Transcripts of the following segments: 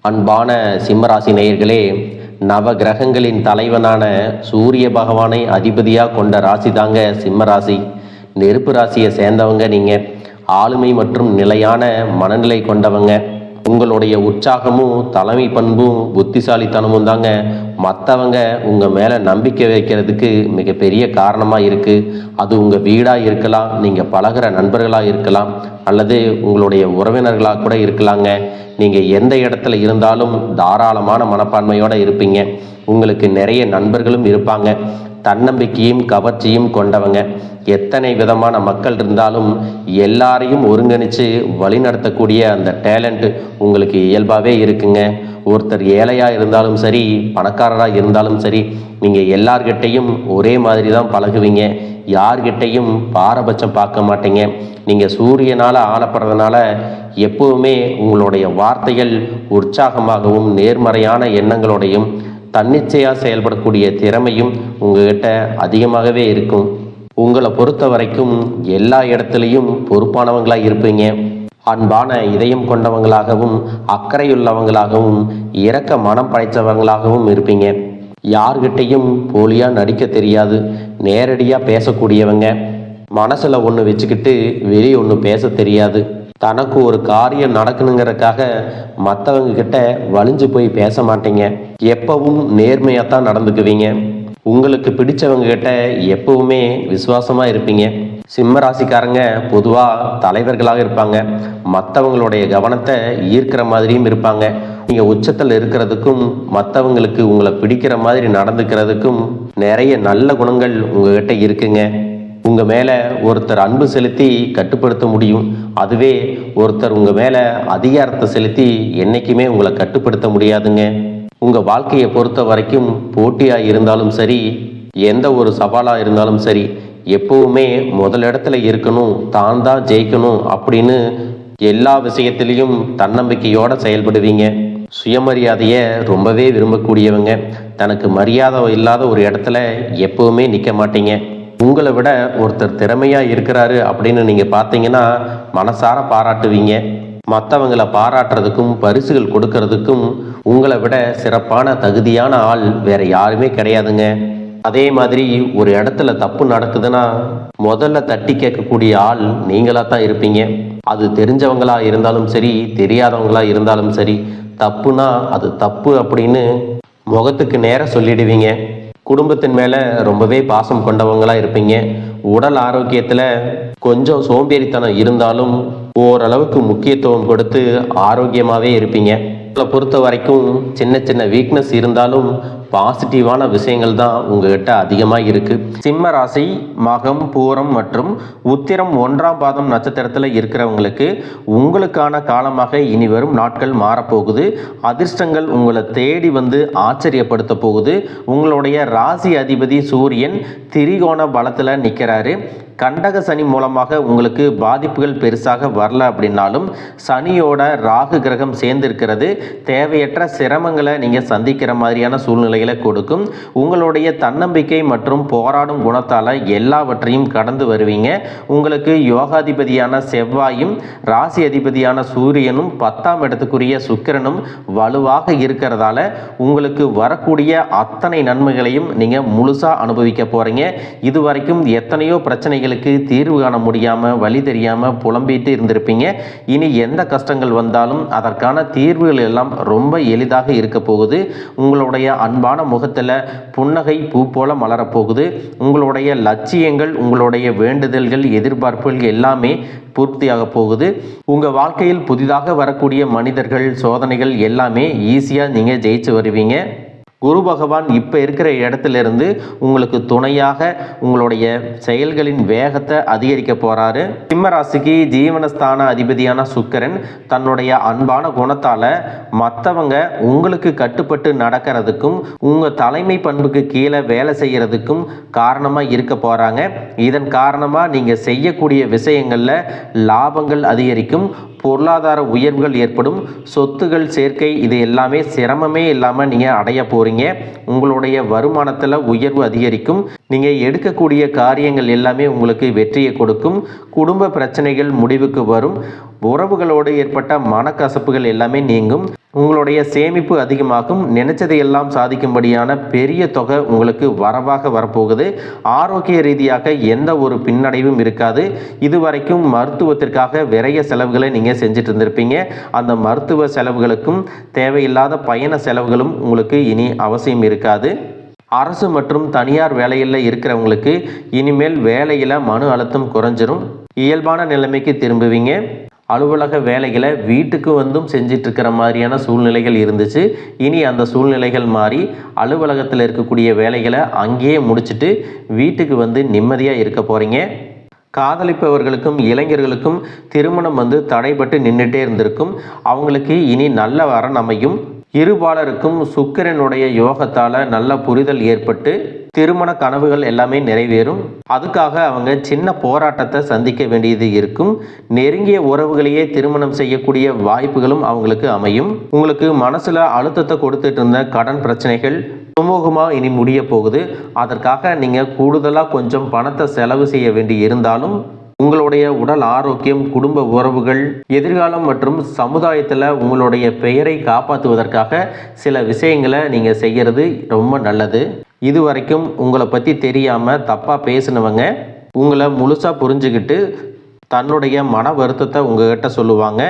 அன்பான சிம்மராசி நேயர்களே, நவ கிரகங்களின் தலைவனான சூரிய பகவானை அதிபதியாக கொண்ட ராசி தாங்க சிம்மராசி. நெருப்பு ராசியை சேர்ந்தவங்க நீங்கள். ஆளுமை மற்றும் நிலையான மனநிலை கொண்டவங்க. உங்களுடைய உற்சாகமும் தலைமை பண்பும் புத்திசாலித்தனமும் தாங்க மற்றவங்க உங்கள் மேலே நம்பிக்கை வைக்கிறதுக்கு மிகப்பெரிய காரணமாக இருக்குது. அது உங்கள் வீடாக இருக்கலாம், நீங்கள் பழகிற நண்பர்களாக இருக்கலாம், அல்லது உங்களுடைய உறவினர்களாக கூட இருக்கலாங்க. நீங்கள் எந்த இடத்துல இருந்தாலும் தாராளமான மனப்பான்மையோடு இருப்பீங்க. உங்களுக்கு நிறைய நண்பர்களும் இருப்பாங்க. தன்னம்பிக்கையும் கவர்ச்சியும் கொண்டவங்க. எத்தனை விதமான மக்கள் இருந்தாலும் எல்லாரையும் ஒருங்கிணைச்சு வழிநடத்தக்கூடிய அந்த டேலண்ட் உங்களுக்கு இயல்பாகவே இருக்குங்க. ஒருத்தர் ஏழையாக இருந்தாலும் சரி, பணக்காரராக இருந்தாலும் சரி, நீங்கள் எல்லார்கிட்டையும் ஒரே மாதிரி தான் பழகுவீங்க. யார்கிட்டையும் பாரபட்சம் பார்க்க மாட்டீங்க. நீங்கள் சூரியனால் ஆளப்படுறதுனால எப்பவுமே உங்களுடைய வார்த்தைகள் உற்சாகமாகவும் நேர்மறையான எண்ணங்களோடையும் தன்னிச்சையாக செயல்படக்கூடிய திறமையும் உங்ககிட்ட அதிகமாகவே இருக்கும். உங்களை பொறுத்த வரைக்கும் எல்லா இடத்துலையும் பொறுப்பானவங்களாக இருப்பீங்க. அன்பான இதயம் கொண்டவங்களாகவும் அக்கறையுள்ளவங்களாகவும் இரக்க மனம் படைத்தவங்களாகவும் இருப்பீங்க. யார்கிட்டையும் போலியாக நடிக்க தெரியாது. நேரடியாக பேசக்கூடியவங்க. மனசில் ஒன்று வச்சுக்கிட்டு வெளியே ஒன்று பேச தெரியாது. தனக்கு ஒரு காரியம் நடக்கணுங்கிறதுக்காக மற்றவங்க கிட்ட வலிஞ்சு போய் பேச மாட்டீங்க. எப்பவும் நேர்மையாக தான் நடந்துக்குவீங்க. உங்களுக்கு பிடிச்சவங்க கிட்ட எப்பவுமே விசுவாசமாக இருப்பீங்க. சிம்ம ராசிக்காரங்க பொதுவாக தலைவர்களாக இருப்பாங்க. மற்றவங்களுடைய கவனத்தை ஈர்க்கிற மாதிரியும் இருப்பாங்க. நீங்கள் உச்சத்தில் இருக்கிறதுக்கும் மற்றவங்களுக்கு உங்களை பிடிக்கிற மாதிரி நடந்துக்கிறதுக்கும் நிறைய நல்ல குணங்கள் உங்ககிட்ட இருக்குங்க. உங்கள் மேலே ஒருத்தர் அன்பு செலுத்தி கட்டுப்படுத்த முடியும். அதுவே ஒருத்தர் உங்கள் மேலே அதிகாரத்தை செலுத்தி என்றைக்குமே உங்களை கட்டுப்படுத்த முடியாதுங்க. உங்கள் வாழ்க்கையை பொறுத்த வரைக்கும் போட்டியாக இருந்தாலும் சரி, எந்த ஒரு சவாலாக இருந்தாலும் சரி, எப்பவுமே முதலிடத்துல இருக்கணும், தான் தான் ஜெயிக்கணும் அப்படின்னு எல்லா விஷயத்திலையும் தன்னம்பிக்கையோடு செயல்படுவீங்க. சுயமரியாதையை ரொம்பவே விரும்பக்கூடியவங்க. தனக்கு மரியாதை இல்லாத ஒரு இடத்துல எப்பவுமே நிற்க மாட்டீங்க. உங்களை விட ஒருத்தர் திறமையாக இருக்கிறாரு அப்படின்னு நீங்கள் பார்த்தீங்கன்னா மனசார பாராட்டுவீங்க. மற்றவங்களை பாராட்டுறதுக்கும் பரிசுகள் கொடுக்கறதுக்கும் உங்களை விட சிறப்பான தகுதியான ஆள் வேற யாருமே கிடையாதுங்க. அதே மாதிரி ஒரு இடத்துல தப்பு நடக்குதுன்னா முதல்ல தட்டி கேட்கக்கூடிய ஆள் நீங்களாக தான் இருப்பீங்க. அது தெரிஞ்சவங்களா இருந்தாலும் சரி, தெரியாதவங்களா இருந்தாலும் சரி, தப்புனா அது தப்பு அப்படின்னு முகத்துக்கு நேராக சொல்லிடுவீங்க. குடும்பத்தின் மேலே ரொம்பவே பாசம் கொண்டவங்களாக இருப்பீங்க. உடல் ஆரோக்கியத்தில் கொஞ்சம் சோம்பேறித்தனம் இருந்தாலும் ஓரளவுக்கு முக்கியத்துவம் கொடுத்து ஆரோக்கியமாகவே இருப்பீங்க. உங்களை பொறுத்த வரைக்கும் சின்ன சின்ன வீக்னஸ் இருந்தாலும் பாசிட்டிவான விஷயங்கள் தான் உங்ககிட்ட அதிகமாக இருக்குது. சிம்ம ராசி மகம், பூரம் மற்றும் உத்திரம் 1ஆம் பாதம் நட்சத்திரத்தில் இருக்கிறவங்களுக்கு உங்களுக்கான காலமாக இனி வரும் நாட்கள் மாறப்போகுது. அதிர்ஷ்டங்கள் உங்களை தேடி வந்து ஆச்சரியப்படுத்த போகுது. உங்களுடைய ராசி அதிபதி சூரியன் திரிகோண பலத்தில் நிற்கிறாரு. கண்டக சனி மூலமாக உங்களுக்கு பாதிப்புகள் பெருசாக வரல அப்படின்னாலும் சனியோட ராகு கிரகம் சேர்ந்திருக்கிறது தேவையற்ற சிரமங்களை நீங்கள் சந்திக்கிற மாதிரியான சூழ்நிலைகளை கொடுக்கும். உங்களுடைய தன்னம்பிக்கை மற்றும் போராடும் குணத்தால் எல்லாவற்றையும் கடந்து வருவீங்க. உங்களுக்கு யோகாதிபதியான செவ்வாயும் ராசி அதிபதியான சூரியனும் 10ஆம் இடத்துக்குரிய சுக்கிரனும் வலுவாக இருக்கிறதால உங்களுக்கு வரக்கூடிய அத்தனை நன்மைகளையும் நீங்கள் முழுசாக அனுபவிக்க போகிறீங்க. இதுவரைக்கும் எத்தனையோ பிரச்சனைகள் தீர்வு காண முடியாம வழி தெரியாம புலம்பிட்டு இருந்திருப்பீங்க. இனி எந்த கஷ்டங்கள் வந்தாலும் அதற்கான தீர்வுகள் எல்லாம் ரொம்ப எளிதாக இருக்க போகுது. உங்களுடைய அன்பான முகத்துல புன்னகை பூ போல மலரப்போகுது. உங்களுடைய லட்சியங்கள், உங்களுடைய வேண்டுதல்கள், எதிர்பார்ப்புகள் எல்லாமே பூர்த்தியாக போகுது. உங்க வாழ்க்கையில் புதிதாக வரக்கூடிய மனிதர்கள், சோதனைகள் எல்லாமே ஈஸியாக நீங்க ஜெயிச்சு வருவீங்க. குரு பகவான் இப்போ இருக்கிற இடத்துலேருந்து உங்களுக்கு துணையாக உங்களுடைய செயல்களின் வேகத்தை அதிகரிக்க போகிறாரு. சிம்ம ராசிக்கு ஜீவனஸ்தான அதிபதியான சுக்கிரன் தன்னுடைய அன்பான குணத்தால் மற்றவங்க உங்களுக்கு கட்டுப்பட்டு நடக்கிறதுக்கும் உங்கள் தலைமை பண்புக்கு கீழே வேலை செய்கிறதுக்கும் காரணமாக இருக்க போகிறாங்க. இதன் காரணமாக நீங்கள் செய்யக்கூடிய விஷயங்களில் லாபங்கள் அதிகரிக்கும், பொருளாதார உயர்வுகள் ஏற்படும், சொத்துகள் சேர்க்கை, இது எல்லாமே சிரமமே இல்லாமல் நீங்கள் அடைய போகிறீங்க. உங்களுடைய வருமானத்தில் உயர்வு அதிகரிக்கும். நீங்கள் எடுக்கக்கூடிய காரியங்கள் எல்லாமே உங்களுக்கு வெற்றியை கொடுக்கும். குடும்ப பிரச்சனைகள் முடிவுக்கு வரும். உறவுகளோடு ஏற்பட்ட மனக்கசப்புகள் எல்லாமே நீங்கும். உங்களுடைய சேமிப்பு அதிகமாகும். நினைச்சதையெல்லாம் சாதிக்கும்படியான பெரிய தொகை உங்களுக்கு வரவாக வரப்போகுது. ஆரோக்கிய ரீதியாக எந்த ஒரு பின்னடைவும் இருக்காது. இதுவரைக்கும் மருத்துவத்திற்காக விரைய செலவுகளை நீங்கள் செஞ்சுட்டு இருந்திருப்பீங்க. அந்த மருத்துவ செலவுகளுக்கும் தேவையில்லாத பயண செலவுகளும் உங்களுக்கு இனி அவசியம் இருக்காது. அரசு மற்றும் தனியார் வேலையில் இருக்கிறவங்களுக்கு இனிமேல் வேலையில் மன அழுத்தம் குறைஞ்சிரும். இயல்பான நிலைமைக்கு திரும்புவீங்க. அலுவலக வேலைகளை வீட்டுக்கு வந்தும் செஞ்சிட்ருக்கிற மாதிரியான சூழ்நிலைகள் இருந்துச்சு. இனி அந்த சூழ்நிலைகள் மாறி அலுவலகத்தில் இருக்கக்கூடிய வேலைகளை அங்கேயே முடிச்சுட்டு வீட்டுக்கு வந்து நிம்மதியாக இருக்க போகிறீங்க. காதலிப்பவர்களுக்கும் இளைஞர்களுக்கும் திருமணம் தடைபட்டு நின்றுட்டே இருந்திருக்கும். அவங்களுக்கு இனி நல்ல வரன் அமையும். இருபாலருக்கும் சுக்கிரனுடைய யோகத்தால் நல்ல புரிதல் ஏற்பட்டு திருமண கனவுகள் எல்லாமே நிறைவேறும். அதுக்காக அவங்க சின்ன போராட்டத்தை சந்திக்க வேண்டியது இருக்கும். நெருங்கிய உறவுகளையே திருமணம் செய்யக்கூடிய வாய்ப்புகளும் அவங்களுக்கு அமையும். உங்களுக்கு மனசுல அழுத்தத்தை கொடுத்துட்டு இருந்த கடன் பிரச்சனைகள் சுமூகமாக இனி முடிய போகுது. அதற்காக நீங்கள் கூடுதலாக கொஞ்சம் பணத்தை செலவு செய்ய வேண்டி இருந்தாலும் உங்களுடைய உடல் ஆரோக்கியம், குடும்ப உறவுகள், எதிர்காலம் மற்றும் சமுதாயத்தில் உங்களுடைய பெயரை காப்பாற்றுவதற்காக சில விஷயங்களை நீங்கள் செய்கிறது ரொம்ப நல்லது. இதுவரைக்கும் உங்களை பற்றி தெரியாமல் தப்பாக பேசினவங்க உங்களை முழுசாக புரிஞ்சுக்கிட்டு தன்னுடைய மன வருத்தத்தை உங்ககிட்ட சொல்லுவாங்க.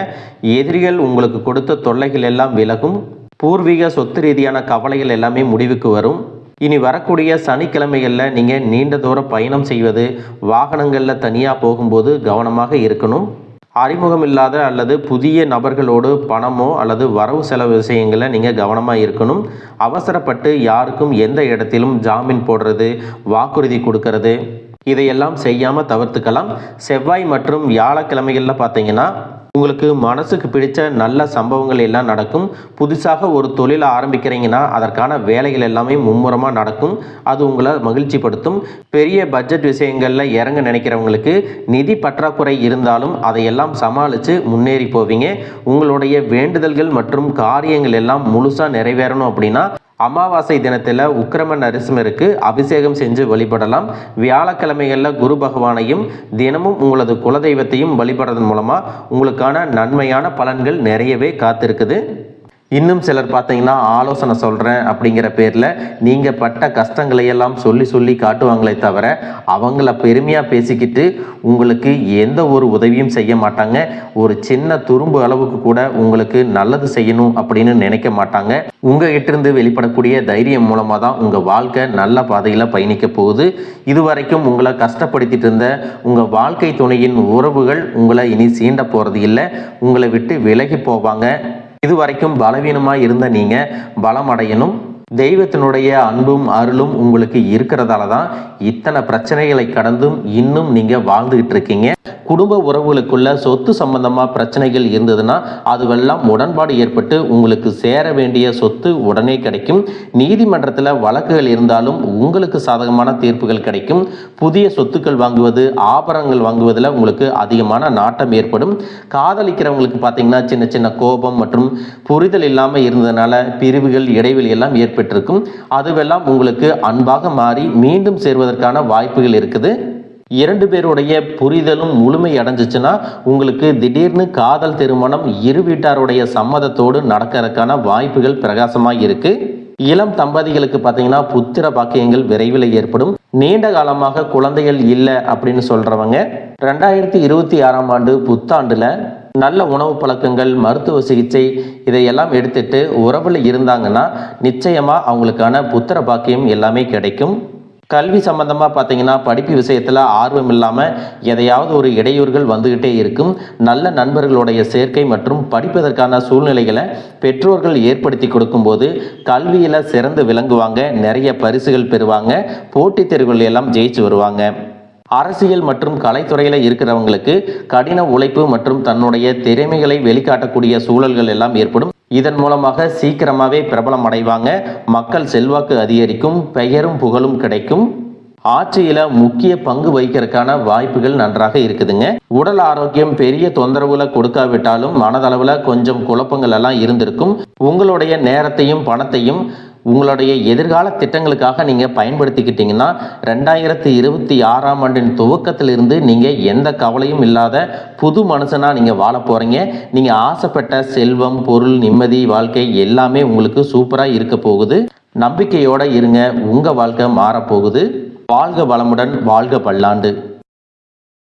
எதிரிகள் உங்களுக்கு கொடுத்த தொல்லைகள் எல்லாம் விலகும். பூர்வீக சொத்து ரீதியான கவலைகள் எல்லாமே முடிவுக்கு வரும். இனி வரக்கூடிய சனிக்கிழமைகளில் நீங்கள் நீண்ட தூர பயணம் செய்வது, வாகனங்களில் தனியாக போகும்போது கவனமாக இருக்கணும். அறிமுகம் இல்லாத அல்லது புதிய நபர்களோடு பணமோ அல்லது வரவு செலவு விஷயங்களை நீங்கள் கவனமாக இருக்கணும். அவசரப்பட்டு யாருக்கும் எந்த இடத்திலும் ஜாமீன் போடுறது, வாக்குறுதி கொடுக்கறது இதையெல்லாம் செய்யாமல் தவிர்த்துக்கலாம். செவ்வாய் மற்றும் வியாழக்கிழமைகளில் பார்த்தீங்கன்னா உங்களுக்கு மனசுக்கு பிடிச்ச நல்ல சம்பவங்கள் எல்லாம் நடக்கும். புதுசாக ஒரு தொழிலை ஆரம்பிக்கிறீங்கன்னா அதற்கான வேலைகள் எல்லாமே மும்முரமாக நடக்கும். அது உங்களை மகிழ்ச்சிப்படுத்தும். பெரிய பட்ஜெட் விஷயங்களில் இறங்க நினைக்கிறவங்களுக்கு நிதி பற்றாக்குறை இருந்தாலும் அதையெல்லாம் சமாளித்து முன்னேறி போவீங்க. உங்களுடைய வேண்டுதல்கள் மற்றும் காரியங்கள் எல்லாம் முழுசாக நிறைவேறணும் அப்படின்னா அமாவாசை தினத்தில் உக்கிரம நரசிம்மருக்கு அபிஷேகம் செஞ்சு வழிபடலாம். வியாழக்கிழமைகளில் குரு பகவானையும் தினமும் உங்களது குலதெய்வத்தையும் வழிபடுறதன் மூலமாக உங்களுக்கான நன்மையான பலன்கள் நிறையவே காத்திருக்குது. இன்னும் சிலர் பார்த்தீங்கன்னா ஆலோசனை சொல்கிறேன் அப்படிங்கிற பேரில் நீங்கள் பட்ட கஷ்டங்களையெல்லாம் சொல்லி காட்டுவாங்களே தவிர அவங்கள பெருமையாக பேசிக்கிட்டு உங்களுக்கு எந்த ஒரு உதவியும் செய்ய மாட்டாங்க. ஒரு சின்ன துரும்பு அளவுக்கு கூட உங்களுக்கு நல்லது செய்யணும் அப்படின்னு நினைக்க மாட்டாங்க. உங்ககிட்ட வெளிப்படக்கூடிய தைரியம் மூலமாக தான் உங்கள் வாழ்க்கை நல்ல பாதையில் பயணிக்க போகுது. இதுவரைக்கும் உங்களை கஷ்டப்படுத்திட்டு இருந்த உங்கள் வாழ்க்கை துணையின் உறவுகள் உங்களை இனி சீண்ட போகிறது இல்லை. உங்களை விட்டு விலகி போவாங்க. இதுவரைக்கும் பலவீனமாக இருந்த நீங்கள் பலம் அடையணும். தெய்வத்தினுடைய அன்பும் அருளும் உங்களுக்கு இருக்கிறதால தான் இத்தனை பிரச்சனைகளை கடந்தும் இன்னும் நீங்கள் வாழ்ந்துகிட்டு இருக்கீங்க. குடும்ப உறவுகளுக்குள்ள சொத்து சம்பந்தமாக பிரச்சனைகள் இருந்ததுன்னா அதுவெல்லாம் உடன்பாடு ஏற்பட்டு உங்களுக்கு சேர வேண்டிய சொத்து உடனே கிடைக்கும். நீதிமன்றத்தில் வழக்குகள் இருந்தாலும் உங்களுக்கு சாதகமான தீர்ப்புகள் கிடைக்கும். புதிய சொத்துக்கள் வாங்குவது, ஆபரணங்கள் வாங்குவதில் உங்களுக்கு அதிகமான நாட்டம் ஏற்படும். காதலிக்கிறவங்களுக்கு பார்த்தீங்கன்னா சின்ன சின்ன கோபம் மற்றும் புரிதல் இல்லாமல் இருந்ததுனால பிரிவுகள், இடைவெளி எல்லாம் ஏற்பட்டிருக்கும். அதுவெல்லாம் உங்களுக்கு அன்பாக மாறி மீண்டும் சேர்வதற்கான வாய்ப்புகள் இருக்குது. 2 பேருடைய புரிதலும் முழுமை அடைஞ்சிச்சுன்னா உங்களுக்கு திடீர்னு காதல் திருமணம் இரு வீட்டாருடைய சம்மதத்தோடு நடக்கிறதுக்கான வாய்ப்புகள் பிரகாசமாக இருக்கு. இளம் தம்பதிகளுக்கு பார்த்தீங்கன்னா புத்திர பாக்கியங்கள் விரைவில் ஏற்படும். நீண்ட காலமாக குழந்தைகள் இல்லை அப்படின்னு சொல்றவங்க 2026ஆம் ஆண்டு புத்தாண்டுல நல்ல உணவு பழக்கங்கள், மருத்துவ சிகிச்சை இதையெல்லாம் எடுத்துட்டு உறவில் இருந்தாங்கன்னா நிச்சயமாக அவங்களுக்கான புத்திர பாக்கியம் எல்லாமே கிடைக்கும். கல்வி சம்பந்தமாக பார்த்தீங்கன்னா படிப்பு விஷயத்தில் ஆர்வம் இல்லாமல் எதையாவது ஒரு இடையூறுகள் வந்துக்கிட்டே இருக்கும். நல்ல நண்பர்களுடைய சேர்க்கை மற்றும் படிப்பதற்கான சூழ்நிலைகளை பெற்றோர்கள் ஏற்படுத்தி கொடுக்கும்போது கல்வியில் சிறந்து விளங்குவாங்க. நிறைய பரிசுகள் பெறுவாங்க. போட்டித் தேர்வுகள் எல்லாம் ஜெயிச்சு வருவாங்க. அரசியல் மற்றும் கலைத்துறையில் இருக்கிறவங்களுக்கு கடின உழைப்பு மற்றும் தன்னுடைய திறமைகளை வெளிக்காட்டக்கூடிய சூழல்கள் எல்லாம் ஏற்படும். இதன் மூலமாக சீக்கிரமாகவே பிரபலம் அடைவாங்க. மக்கள் செல்வாக்கு அதிகரிக்கும். பெயரும் புகழும் கிடைக்கும். ஆட்சியில முக்கிய பங்கு வகிக்கிறதுக்கான வாய்ப்புகள் நன்றாக இருக்குதுங்க. உடல் ஆரோக்கியம் பெரிய தொந்தரவுகளை கொடுக்காவிட்டாலும் மனதளவுல கொஞ்சம் குழப்பங்கள் எல்லாம் இருந்திருக்கும். உங்களுடைய நேரத்தையும் பணத்தையும் உங்களுடைய எதிர்கால திட்டங்களுக்காக நீங்கள் பயன்படுத்திக்கிட்டீங்கன்னா 2026ஆம் ஆண்டின் துவக்கத்திலிருந்து நீங்கள் எந்த கவலையும் இல்லாத புது மனுஷனாக நீங்கள் வாழ போகிறீங்க. நீங்கள் ஆசைப்பட்ட செல்வம், பொருள், நிம்மதி, வாழ்க்கை எல்லாமே உங்களுக்கு சூப்பராக இருக்க போகுது. நம்பிக்கையோடு இருங்க, உங்கள் வாழ்க்கை மாறப்போகுது. வாழ்க வளமுடன், வாழ்க பல்லாண்டு.